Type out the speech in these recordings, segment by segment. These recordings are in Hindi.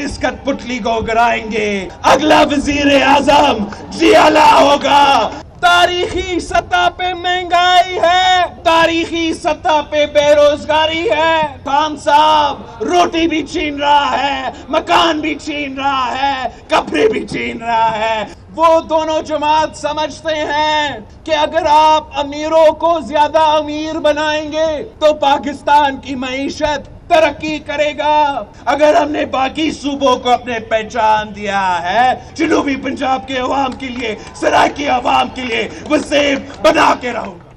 इस कठपुतली को गिराएंगे, अगला वजीर आजम जियाला होगा। तारीखी सतह पे महंगाई है, तारीखी सतह पे बेरोजगारी है। खान साहब रोटी भी छीन रहा है, मकान भी छीन रहा है, कपड़े भी छीन रहा है। वो दोनों जमात समझते हैं कि अगर आप अमीरों को ज्यादा अमीर बनाएंगे तो पाकिस्तान की मईशत तरक्की करेगा। अगर हमने बाकी सूबों को अपने पहचान दिया है, जनूबी पंजाब के अवाम के लिए, सराकी अवाम के लिए वसीम बना के रहूंगा।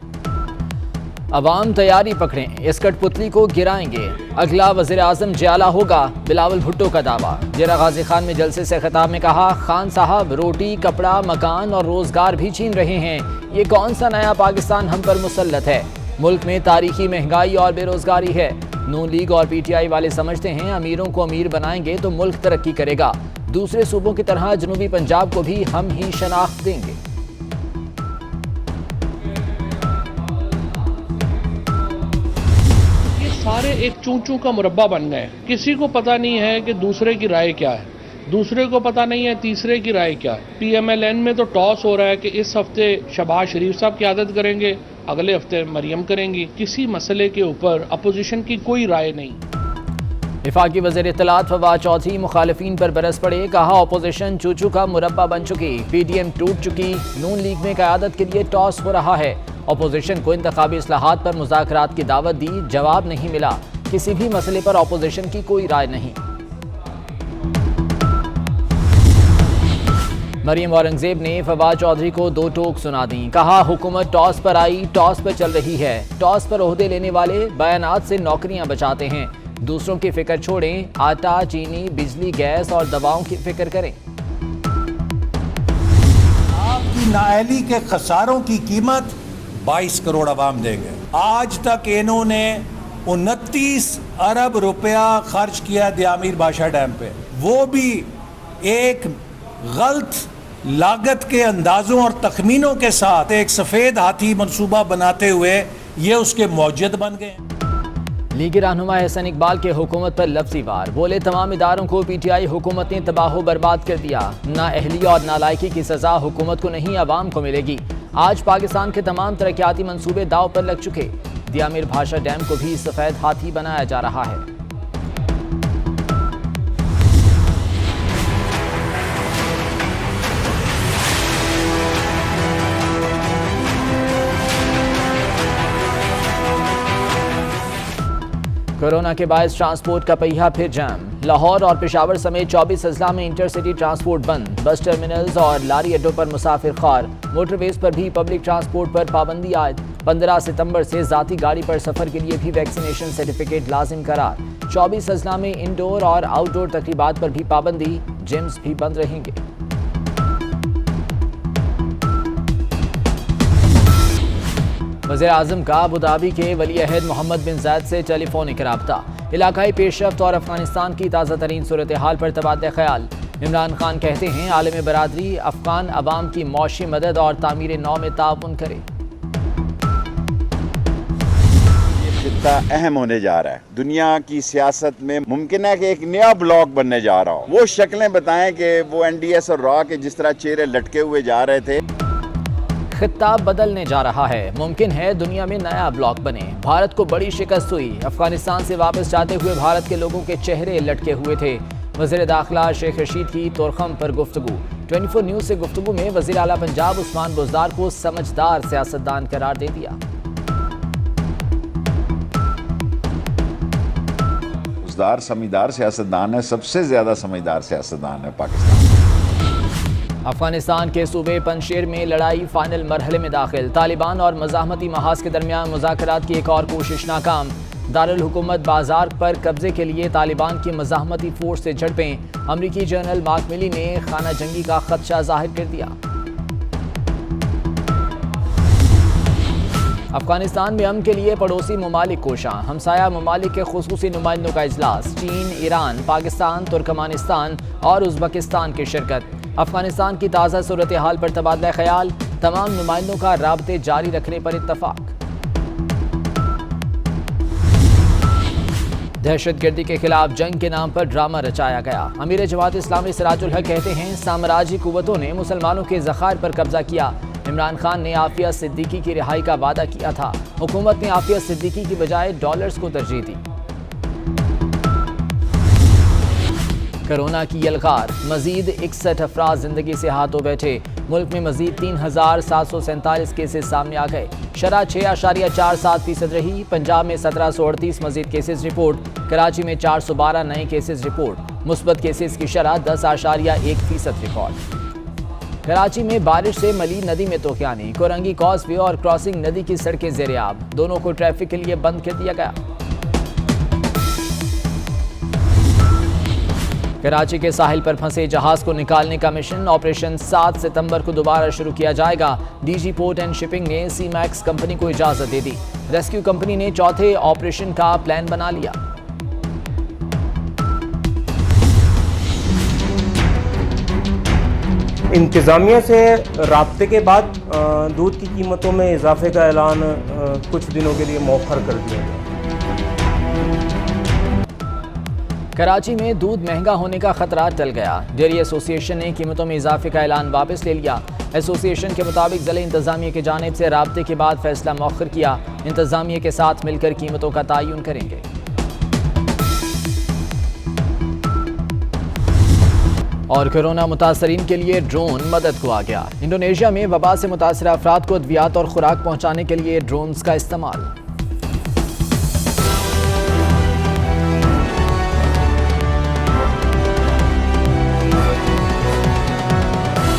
अवाम तैयारी पकड़ें, इस कठपुतली को गिराएंगे, अगला वज़ीर आज़म जियाला होगा, बिलावल भुट्टो का दावा। जिला गाजी खान में जलसे से खिताब में कहा, खान साहब रोटी, कपड़ा, मकान और रोजगार भी छीन रहे हैं। ये कौन सा नया पाकिस्तान हम पर मुसल्लत है? मुल्क में तारीखी महंगाई और बेरोजगारी है। नून लीग और PTI वाले समझते हैं अमीरों को अमीर बनाएंगे तो मुल्क तरक्की करेगा। दूसरे सूबों की तरह जनूबी पंजाब को भी हम ही शनाख्त देंगे। सारे एक चूं-चूं का मुरब्बा बन गए। किसी को पता नहीं है कि दूसरे की राय क्या है, दूसरे को पता नहीं है तीसरे की राय क्या है। PMLN में तो टॉस हो रहा है कि इस हफ्ते शहबाज शरीफ साहब क़यादत करेंगे, अगले हफ्ते मरियम करेंगी। किसी मसले के ऊपर अपोजिशन की कोई राय नहीं। वफाकी वज़ीर इत्तलात फवाद चौधरी मुखालिफिन पर बरस पड़े, कहा अपोजिशन चूचू का मुरब्बा बन चुकी, PDM टूट चुकी, नून लीग में क़यादत के लिए टॉस हो रहा है। अपोजिशन को इंतखाबी इस्लाहात पर मुज़ाकरात की दावत दी, जवाब नहीं मिला। किसी भी मसले पर अपोजिशन की कोई राय नहीं। मरियम औरंगजेब ने फवाद चौधरी को दो टोक सुना दी, कहा हुकूमत टॉस पर आई, टॉस पर चल रही है। टॉस पर ओहदे लेने वाले बयानात से नौकरियां बचाते हैं। दूसरों की फिक्र छोड़ें, आटा, चीनी, बिजली, गैस और दवाओं की फिक्र करें। आपकी नाअहली के खसारों की कीमत 22 करोड़ अवाम देंगे। आज तक इन्होंने 29 अरब रुपया खर्च किया दियामीर बादशाह डैम पे, वो भी एक गलत लागत के अंदाजों और तखमीनों के साथ एक सफेद हाथी मंसूबा बनाते हुए ये उसके मौजद बन गए। लीगी रहनुमा हसन इकबाल के हुकूमत पर लफ्ज़ी वार, बोले तमाम इदारों को PTI हुकूमत ने तबाह बर्बाद कर दिया। नाअहली और नालायकी की सज़ा हुकूमत को नहीं अवाम को मिलेगी। आज पाकिस्तान के तमाम तरक्याती मंसूबे दाव पर लग चुके। दियामीर भाषा डैम को भी सफ़ेद हाथी बनाया जा रहा है। कोरोना के बायस ट्रांसपोर्ट का पहिया फिर जाम। लाहौर और पेशावर समेत 24 अजला में इंटरसिटी ट्रांसपोर्ट बंद। बस टर्मिनल्स और लारी अड्डों पर मुसाफिर खार। मोटरवेज पर भी पब्लिक ट्रांसपोर्ट पर पाबंदी आयद। 15 सितंबर से जाती गाड़ी पर सफर के लिए भी वैक्सीनेशन सर्टिफिकेट लाजिम करार। 24 अजला में इंडोर और आउटडोर तकरीबात पर भी पाबंदी। जिम्स भी बंद रहेंगे। वज़ीर आज़म का अबू धाबी के वली अहद मोहम्मद बिन ज़ायद से टेलीफोनिक राब्ता। इलाकाई पेशरफ्त और अफगानिस्तान की ताज़ा तरीन सूरत हाल पर तबादला ख्याल। इमरान खान कहते हैं आलम बरादरी अफगान अवाम की मौशी मदद और तामीर नौ में ताउन करे। खित्ता अहम होने जा रहा है। दुनिया की सियासत में मुमकिन है कि एक नया ब्लॉक बनने जा रहा हो। वो शक्लें बताएं कि वो NDS और रॉ के जिस तरह चेहरे लटके हुए जा रहे थे। खित्ता बदलने जा रहा है। मुमकिन है दुनिया में नया ब्लॉक बने। भारत को बड़ी शिकस्त हुई। अफगानिस्तान से वापस जाते हुए भारत के लोगों के चेहरे लटके हुए थे। वज़ीर दाखिला शेख रशीद की तोरखम पर गुफ्तगू। 24 न्यूज़ से गुफ्तगू में वज़ीर आला पंजाब उस्मान बुज़दार को समझदार सियासतदान करार दे दिया। बुज़दार समझदार सियासतदान है, सबसे ज्यादा समझदार सियासतदान है पाकिस्तान। अफगानिस्तान के सूबे पंजशेर में लड़ाई फाइनल मरहले में दाखिल। तालिबान और मज़ाहमती महाज के दरमियान मुज़ाकरात की एक और कोशिश नाकाम। दारुल हुकूमत बाजार पर कब्जे के लिए तालिबान की मज़ाहमती फोर्स से झड़पें। अमरीकी जनरल मार्क मिली ने खाना जंगी का खदशा जाहिर कर दिया। अफगानिस्तान में अमन के लिए पड़ोसी ममालिक कोशां। हमसाया ममालिक के खुसूसी नुमाइंदों का इजलास। चीन, ईरान, पाकिस्तान, तुर्कमानिस्तान और उज़्बेकिस्तान की शिरकत। अफगानिस्तान की ताज़ा सूरत हाल पर तबादला ख्याल। तमाम नुमाइंदों का राब्ते जारी रखने पर इत्तफाक। दहशतगर्दी के खिलाफ जंग के नाम पर ड्रामा रचाया गया। अमीर जमात इस्लामी सिराजुल हक कहते हैं साम्राज्यी कुव्वतों ने मुसलमानों के ज़खायर पर कब्जा किया। इमरान खान ने आफिया सिद्दीकी की रिहाई का वादा किया था। हुकूमत ने आफिया सिद्दीकी की बजाय डॉलर्स को तरजीह दी। कोरोना की यलगार, मजीद 61 अफराद जिंदगी से हाथों बैठे। मुल्क में मजीद 3747 केसेस सामने आ गए। शरह 6.47% रही। पंजाब में 1738 मजीद केसेस रिपोर्ट। कराची में 412 नए केसेस रिपोर्ट। मुस्बत केसेस की शरह 10.1% रिकॉर्ड। कराची में बारिश से मली नदी में तूफानी। कोरंगी कॉजवे और क्रॉसिंग नदी की सड़कें ज़ेर-ए-आब। दोनों को ट्रैफिक के लिए बंद कर दिया गया। कराची के साहिल पर फंसे जहाज को निकालने का मिशन ऑपरेशन 7 सितंबर को दोबारा शुरू किया जाएगा। डीजी पोर्ट एंड शिपिंग ने सी मैक्स कंपनी को इजाजत दे दी। रेस्क्यू कंपनी ने चौथे ऑपरेशन का प्लान बना लिया। इंतज़ामिया से राब्ते के बाद दूध की कीमतों में इजाफे का ऐलान कुछ दिनों के लिए मौखर कर दिया गया। कराची में दूध महंगा होने का खतरा टल गया। डेयरी एसोसिएशन ने कीमतों में इजाफे का ऐलान वापस ले लिया। एसोसिएशन के मुताबिक ज़िले इंतज़ामिया की जानिब से राब्ते के बाद फैसला मौखर किया। इंतज़ामिया के साथ मिलकर कीमतों का तयन करेंगे। और कोरोना मुतासरीन के लिए ड्रोन मदद को आ गया। इंडोनेशिया में वबा से मुतासर अफराद को अद्वियात और खुराक पहुँचाने के लिए ड्रोन्स का इस्तेमाल।